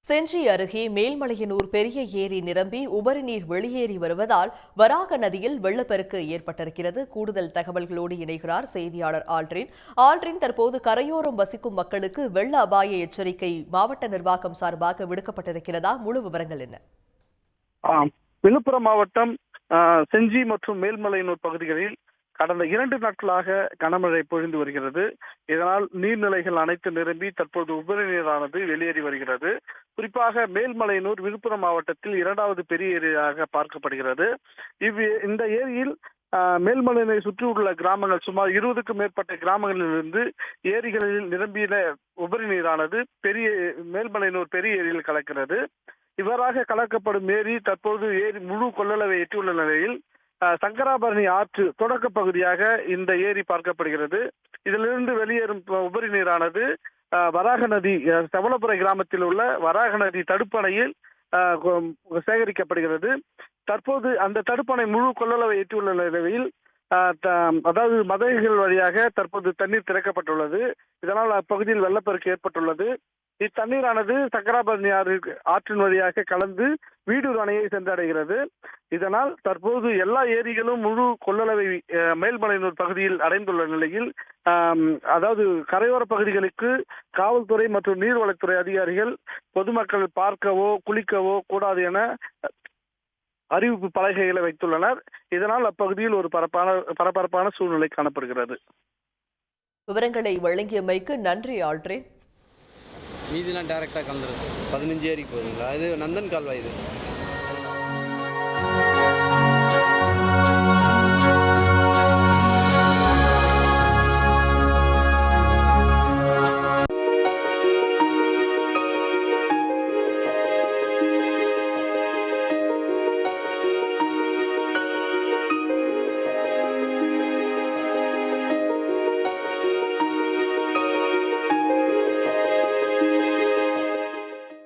செஞ்சி அருகே மேல்மலையனூர் பெரிய ஏரி நிரம்பி உபரி நீர் வெளியேறி வருவதால் வராக நதியில் வெள்ளப்பெருக்கு ஏற்பட்டிருக்கிறது. கூடுதல் தகவல்களோடு இணைகிறார் செய்தியாளர் ஆல்ட்ரின். தற்போது கரையோரம் வசிக்கும் மக்களுக்கு வெள்ள அபாய எச்சரிக்கை மாவட்ட நிர்வாகம் சார்பாக விடுக்கப்பட்டிருக்கிறதா? முழு விவரங்கள் என்ன? விழுப்புரம் மாவட்டம் செஞ்சி மற்றும் மேல்மலையனூர் பகுதிகளில் கடந்த 2 நாட்களாக கனமழை பொழிந்து வருகிறது. இதனால் நீர்நிலைகள் அனைத்து நிரம்பி தற்போது உபரி நீரானது வெளியேறி வருகிறது. குறிப்பாக மேல்மலையனூர் விழுப்புரம் மாவட்டத்தில் 2வது பெரிய ஏரியாக பார்க்கப்படுகிறது. இந்த ஏரியில் மேல்மலையனை சுற்றியுள்ள கிராமங்கள் சுமார் 20க்கும் மேற்பட்ட கிராமங்களிலிருந்து ஏரிகளில் நிரம்பிய உபரி நீரானது மேல்மலையனூர் பெரிய ஏரியில் கலக்கிறது. இவ்வாறாக கலக்கப்படும் ஏரி தற்போது முழு கொள்ளளவை எட்டியுள்ள நிலையில் சங்கராபரணி ஆற்று தொடக்க பகுதியாக இந்த ஏரி பார்க்கப்படுகிறது. இதிலிருந்து வெளியேறும் உபரி நீரானது வராக நதி செவலபுரை கிராமத்தில் உள்ள வராக நதி தடுப்பணையில் சேகரிக்கப்படுகிறது. தற்போது அந்த தடுப்பணை முழு கொள்ளளவை எட்டியுள்ள நிலையில் அதாவது மதகுகள் வழியாக தற்போது தண்ணீர் திறக்கப்பட்டுள்ளது. இதனால் அப்பகுதியில் வெள்ளப்பெருக்கு ஏற்பட்டுள்ளது. இத்தண்ணீரானது சங்கராபரணி ஆற்றின் வழியாக கலந்து வீடூர் அணையை சென்றடைகிறது. இதனால் தற்போது எல்லா ஏரிகளும் முழு கொள்ளளவை மேல்மலையனூர் பகுதியில் அடைந்துள்ள நிலையில் அதாவது கரையோர பகுதிகளுக்கு காவல்துறை மற்றும் நீர்வளத்துறை அதிகாரிகள் பொதுமக்கள் பார்க்கவோ குளிக்கவோ கூடாது என அறிவிப்பு பலகைகளை வைத்துள்ளனர். இதனால் அப்பகுதியில் ஒரு பரபரப்பான சூழ்நிலை காணப்படுகிறது. விவரங்களை வழங்கியமைக்கு நன்றி ஆல்ட்ரின். மீதிலாம் டைரக்டாக கலந்துருக்கு. 15 ஏரிக்கு போகுதுங்களா? இது நந்தன் கால்வாய். இது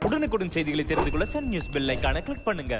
உடனுக்குடன் செய்திகளை தெரிந்து கொள்ள சன் நியூஸ் பெல் ஐகானை கிளிக் பண்ணுங்க.